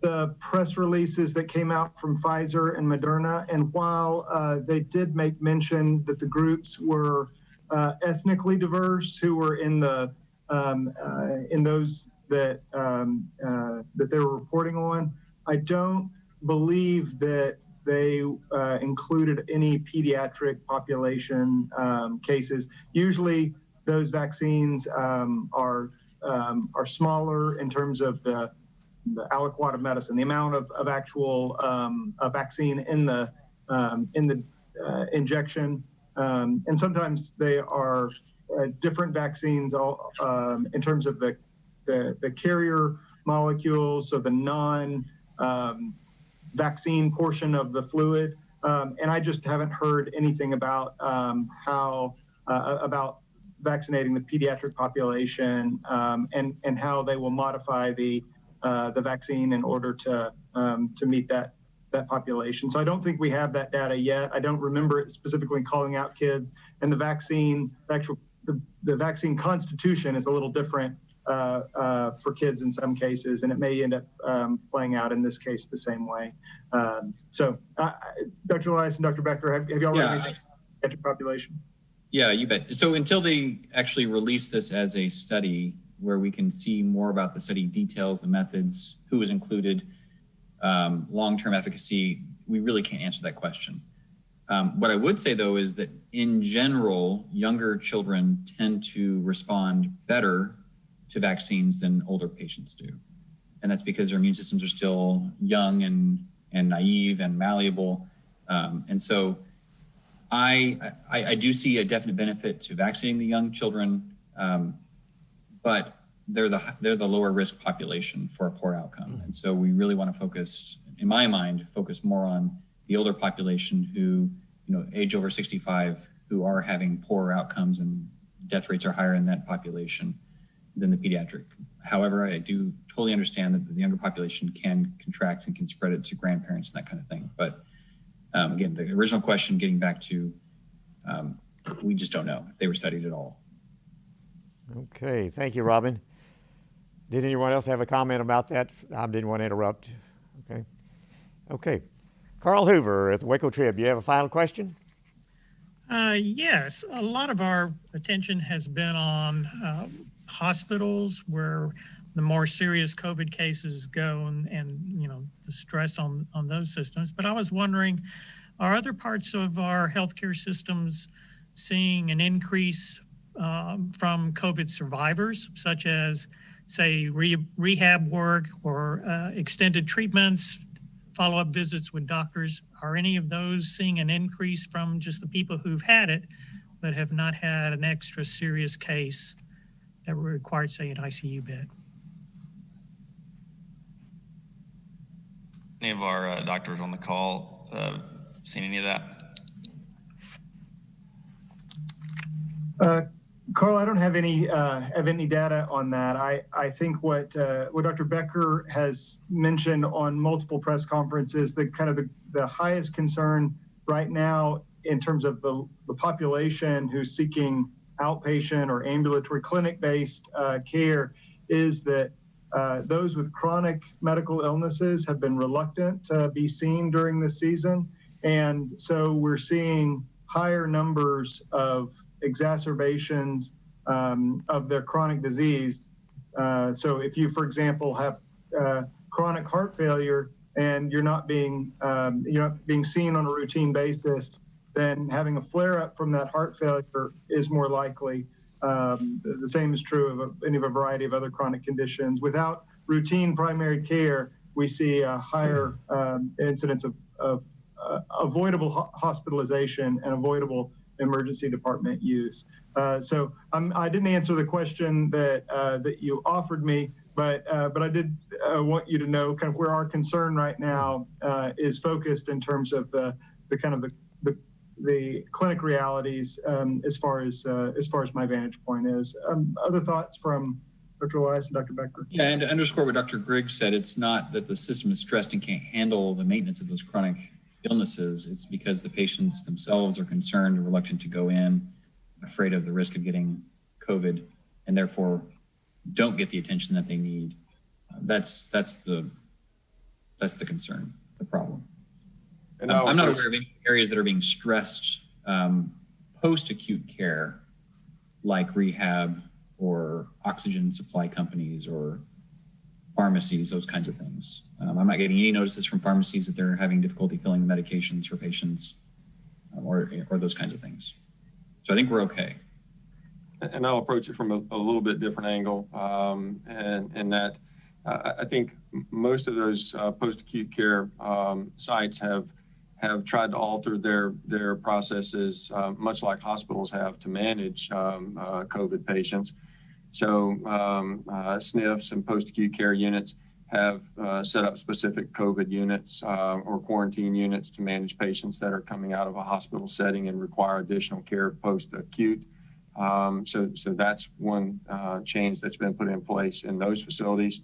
the press releases that came out from Pfizer and Moderna, and while they did make mention that the groups were ethnically diverse, who were in the in those that that they were reporting on, I don't believe that they included any pediatric population cases. Usually, those vaccines are smaller in terms of the aliquot of medicine, the amount of actual vaccine in the injection, and sometimes they are different vaccines in terms of the the carrier molecules, so the non-vaccine portion of the fluid. And I just haven't heard anything about about vaccinating the pediatric population and how they will modify the vaccine in order to meet that population. So I don't think we have that data yet. I don't remember it specifically calling out kids, and the vaccine, the vaccine constitution is a little different for kids in some cases, and it may end up playing out in this case the same way. So Dr. Elias and Dr. Becker, have you all read anything about the population? Yeah, you bet. So until they actually release this as a study where we can see more about the study details, the methods, who was included, long-term efficacy, we really can't answer that question. What I would say, though, is that in general, younger children tend to respond better to vaccines than older patients do. And that's because their immune systems are still young and naive and malleable. And so I do see a definite benefit to vaccinating the young children, but they're the lower risk population for a poor outcome. And so we really want to focus, in my mind, more on the older population who, age over 65, who are having poorer outcomes, and death rates are higher in that population than the pediatric. However, I do totally understand that the younger population can contract and can spread it to grandparents and that kind of thing. But again, the original question, getting back to, we just don't know if they were studied at all. Okay, thank you, Robin. Did anyone else have a comment about that? I didn't want to interrupt. Okay. Carl Hoover at the Waco Trib, you have a final question? Yes, a lot of our attention has been on hospitals where the more serious COVID cases go and the stress on those systems. But I was wondering, are other parts of our healthcare systems seeing an increase from COVID survivors, such as, say, rehab work or extended treatments, follow-up visits with doctors? Are any of those seeing an increase from just the people who've had it but have not had an extra serious case that required, say, an ICU bed? Any of our doctors on the call seen any of that? Carl, I don't have any data on that. I think what Dr. Becker has mentioned on multiple press conferences, the highest concern right now in terms of the population who's seeking outpatient or ambulatory clinic-based care is that those with chronic medical illnesses have been reluctant to be seen during this season. And so we're seeing higher numbers of exacerbations of their chronic disease. So if you, for example, have chronic heart failure and you're not being seen on a routine basis, then having a flare-up from that heart failure is more likely. The same is true of a variety of other chronic conditions. Without routine primary care, we see a higher incidence of avoidable hospitalization and avoidable emergency department use. So I didn't answer the question that you offered me, but I did want you to know kind of where our concern right now is focused in terms of the clinic realities as far as my vantage point is. Other thoughts from Dr. Elias and Dr. Becker? Yeah, and to underscore what Dr. Griggs said, it's not that the system is stressed and can't handle the maintenance of those chronic illnesses. It's because the patients themselves are concerned or reluctant to go in, afraid of the risk of getting COVID, and therefore don't get the attention that they need. That's the concern, the problem. I'm not aware of any areas that are being stressed post-acute care, like rehab or oxygen supply companies or pharmacies, those kinds of things. I'm not getting any notices from pharmacies that they're having difficulty filling the medications for patients or those kinds of things. So I think we're okay. And I'll approach it from a little bit different angle, and that I think most of those post-acute care sites have tried to alter their processes, much like hospitals have, to manage COVID patients. So SNFs and post-acute care units have set up specific COVID units or quarantine units to manage patients that are coming out of a hospital setting and require additional care post-acute. So that's one change that's been put in place in those facilities.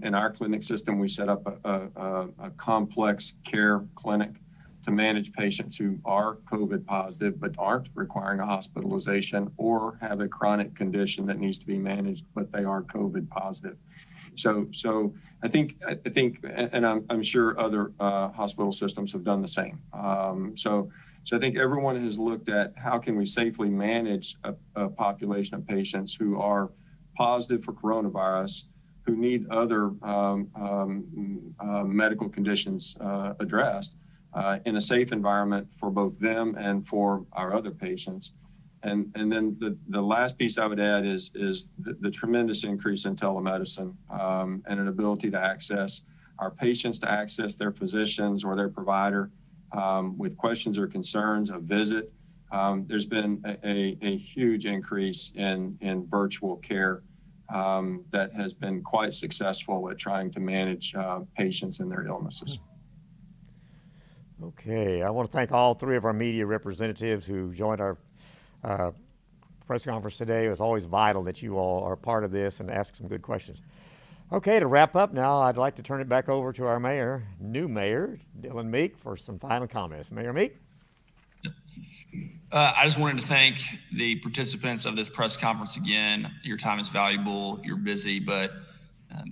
In our clinic system, we set up a complex care clinic to manage patients who are COVID positive but aren't requiring a hospitalization or have a chronic condition that needs to be managed, but they are COVID positive. So I think, and I'm sure other hospital systems have done the same. So I think everyone has looked at how can we safely manage a population of patients who are positive for coronavirus, who need other medical conditions addressed in a safe environment for both them and for our other patients. And then the last piece I would add is the tremendous increase in telemedicine and an ability to access our patients, to access their physicians or their provider with questions or concerns, a visit. There's been a huge increase in virtual care that has been quite successful at trying to manage patients and their illnesses. Okay, I want to thank all three of our media representatives who joined our press conference today. It was always vital that you all are part of this and ask some good questions. Okay, to wrap up now, I'd like to turn it back over to our mayor, new mayor, Dylan Meek, for some final comments. Mayor Meek? I just wanted to thank the participants of this press conference again. Your time is valuable, you're busy, but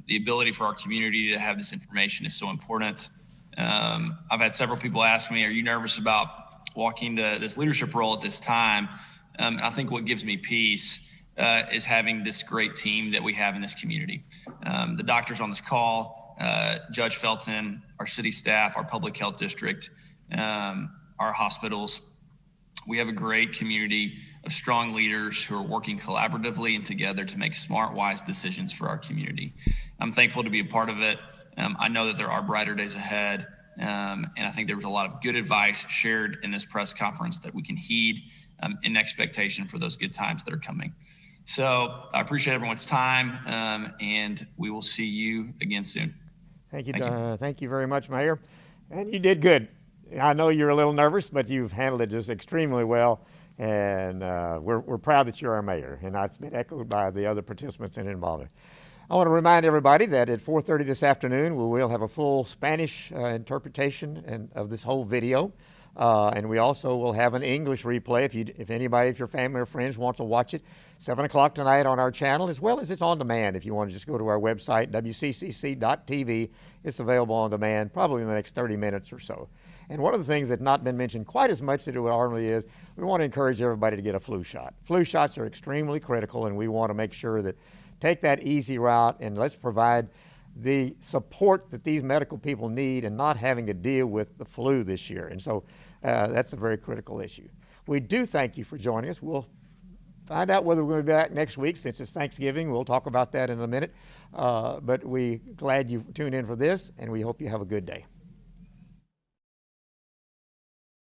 the ability for our community to have this information is so important. I've had several people ask me, are you nervous about walking to this leadership role at this time? I think what gives me peace is having this great team that we have in this community. The doctors on this call, Judge Felton, our city staff, our public health district, our hospitals. We have a great community of strong leaders who are working collaboratively and together to make smart, wise decisions for our community. I'm thankful to be a part of it. I know that there are brighter days ahead, and I think there was a lot of good advice shared in this press conference that we can heed in expectation for those good times that are coming. So I appreciate everyone's time, and we will see you again soon. Thank you. Thank you very much, Mayor. And you did good. I know you're a little nervous, but you've handled it just extremely well, and we're proud that you're our mayor, and that's been echoed by the other participants in involvement. I want to remind everybody that at 4:30 this afternoon, we will have a full Spanish interpretation of this whole video. And we also will have an English replay if your family or friends want to watch it, 7 o'clock tonight on our channel, as well as it's on demand. If you want to just go to our website, wccc.tv, it's available on demand probably in the next 30 minutes or so. And one of the things that's not been mentioned quite as much as it normally is, we want to encourage everybody to get a flu shot. Flu shots are extremely critical, and we want to make sure that take that easy route and let's provide the support that these medical people need and not having to deal with the flu this year. And so that's a very critical issue. We do thank you for joining us. We'll find out whether we're going to be back next week since it's Thanksgiving. We'll talk about that in a minute. But we're glad you tuned in for this, and we hope you have a good day.